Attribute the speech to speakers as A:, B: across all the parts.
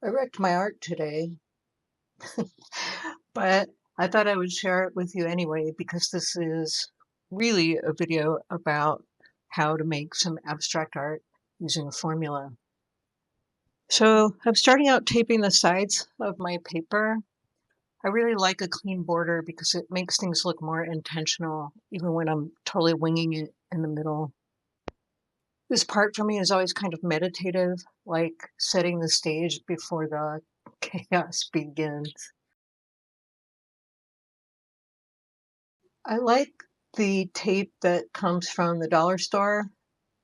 A: I wrecked my art today, but I thought I would share it with you anyway because this is really a video about how to make some abstract art using a formula. So I'm starting out taping the sides of my paper. I really like a clean border because it makes things look more intentional, even when I'm totally winging it in the middle. This part for me is always kind of meditative, like setting the stage before the chaos begins. I like the tape that comes from the dollar store.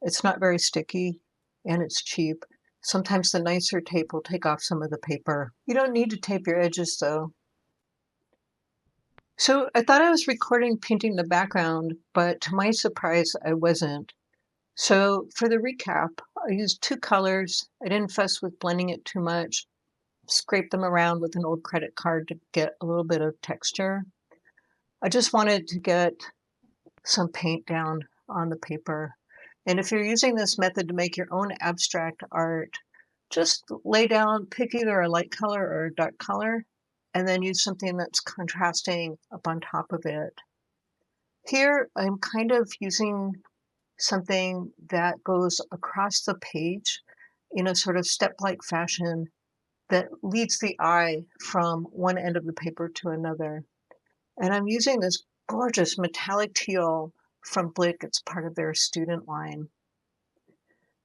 A: It's not very sticky and it's cheap. Sometimes the nicer tape will take off some of the paper. You don't need to tape your edges though. So I thought I was recording painting the background, but to my surprise, I wasn't. So for the recap, I used two colors. I didn't fuss with blending it too much. Scraped them around with an old credit card to get a little bit of texture. I just wanted to get some paint down on the paper. And if you're using this method to make your own abstract art, just lay down, pick either a light color or a dark color, and then use something that's contrasting up on top of it. Here, I'm kind of using something that goes across the page in a sort of step-like fashion that leads the eye from one end of the paper to another. And I'm using this gorgeous metallic teal from Blick. It's part of their student line.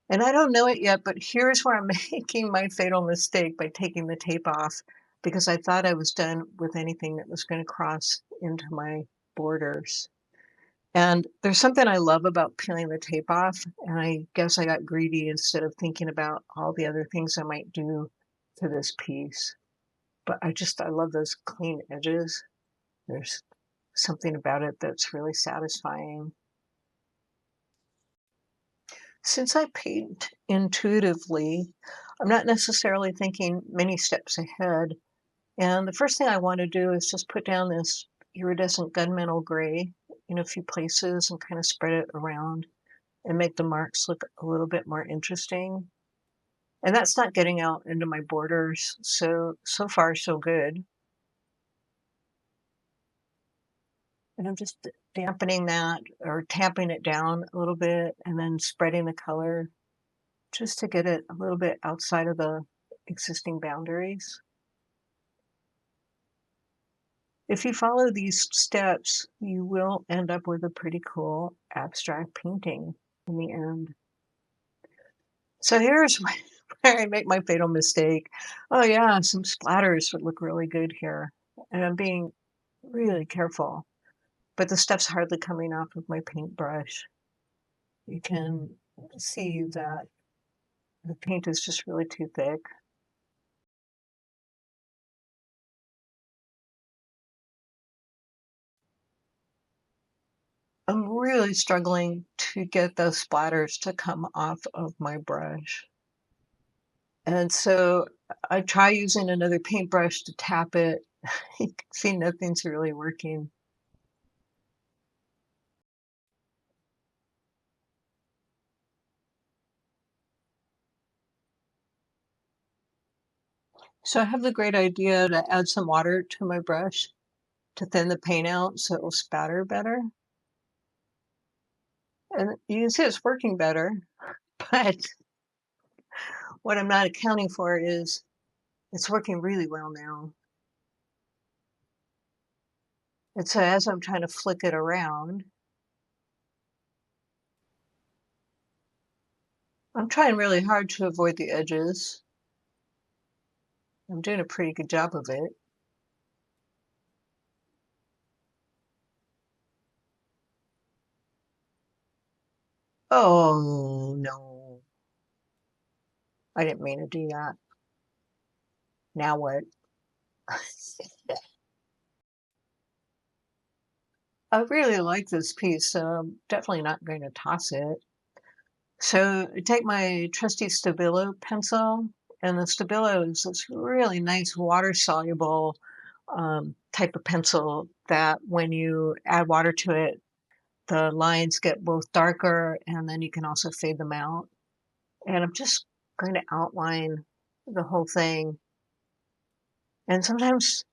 A: And I don't know it yet, but here's where I'm making my fatal mistake by taking the tape off because I thought I was done with anything that was going to cross into my borders. And there's something I love about peeling the tape off, and I guess I got greedy instead of thinking about all the other things I might do to this piece. But I love those clean edges. There's something about it that's really satisfying. Since I paint intuitively, I'm not necessarily thinking many steps ahead. And the first thing I want to do is just put down this iridescent gunmetal gray in a few places and kind of spread it around and make the marks look a little bit more interesting. And that's not getting out into my borders, so far so good. And I'm just dampening that or tamping it down a little bit and then spreading the color just to get it a little bit outside of the existing boundaries. If you follow these steps, you will end up with a pretty cool abstract painting in the end. So here's where I make my fatal mistake. Oh yeah, some splatters would look really good here. And I'm being really careful, but the stuff's hardly coming off of my paintbrush. You can see that the paint is just really too thick. I'm really struggling to get those splatters to come off of my brush. And so I try using another paintbrush to tap it. You can see nothing's really working. So I have the great idea to add some water to my brush to thin the paint out so it will spatter better. And you can see it's working better, but what I'm not accounting for is it's working really well now. And so as I'm trying to flick it around, I'm trying really hard to avoid the edges. I'm doing a pretty good job of it. Oh, no. I didn't mean to do that. Now what? I really like this piece, so I'm definitely not going to toss it. So I take my trusty Stabilo pencil, and the Stabilo is this really nice water-soluble type of pencil that when you add water to it, the lines get both darker and then you can also fade them out. And I'm just going to outline the whole thing. And sometimes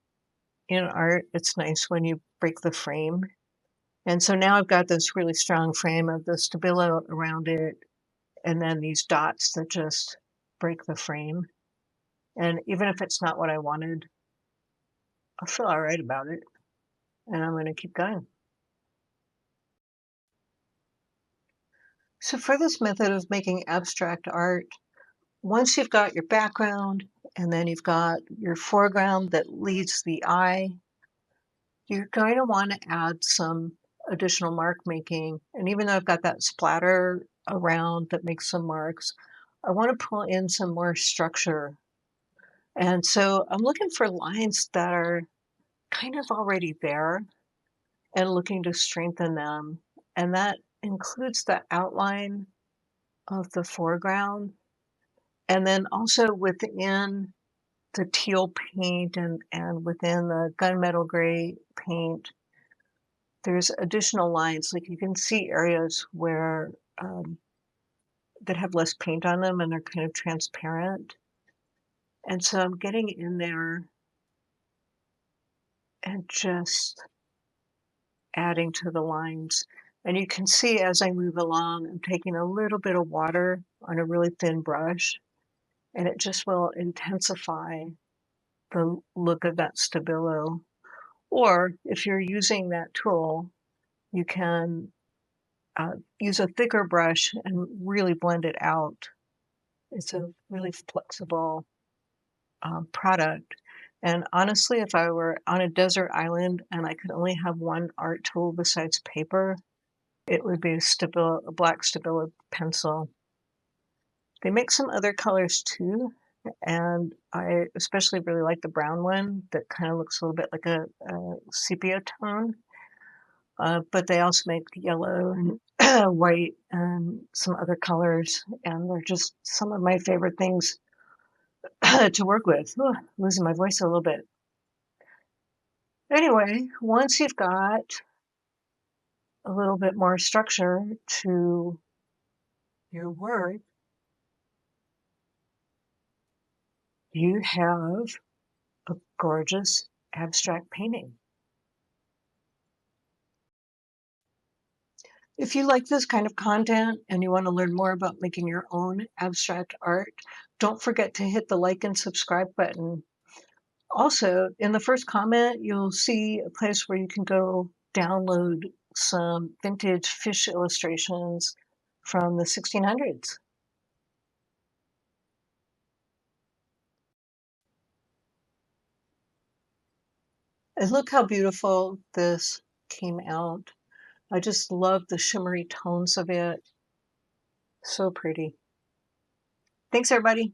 A: in art, it's nice when you break the frame. And so now I've got this really strong frame of the stabilo around it, and then these dots that just break the frame. And even if it's not what I wanted, I feel all right about it, and I'm going to keep going. So for this method of making abstract art, once you've got your background and then you've got your foreground that leads the eye, you're going to want to add some additional mark making. And even though I've got that splatter around that makes some marks, I want to pull in some more structure. And so I'm looking for lines that are kind of already there and looking to strengthen them. And that includes the outline of the foreground. And then also within the teal paint and within the gunmetal gray paint, there's additional lines. Like you can see areas where that have less paint on them and they're kind of transparent. And so I'm getting in there and just adding to the lines. And you can see as I move along, I'm taking a little bit of water on a really thin brush, and it just will intensify the look of that stabilo. Or if you're using that tool, you can use a thicker brush and really blend it out. It's a really flexible product. And honestly, if I were on a desert island and I could only have one art tool besides paper, it would be a black Stabilo pencil. They make some other colors too, and I especially really like the brown one that kind of looks a little bit like a sepia tone. But they also make yellow and white and some other colors, and they're just some of my favorite things to work with. Ooh, losing my voice a little bit. Anyway, once you've got a little bit more structure to your work, you have a gorgeous abstract painting. If you like this kind of content and you want to learn more about making your own abstract art, don't forget to hit the like and subscribe button. Also, in the first comment, you'll see a place where you can go download some vintage fish illustrations from the 1600s. And look how beautiful this came out. I just love the shimmery tones of it. So pretty. Thanks, everybody.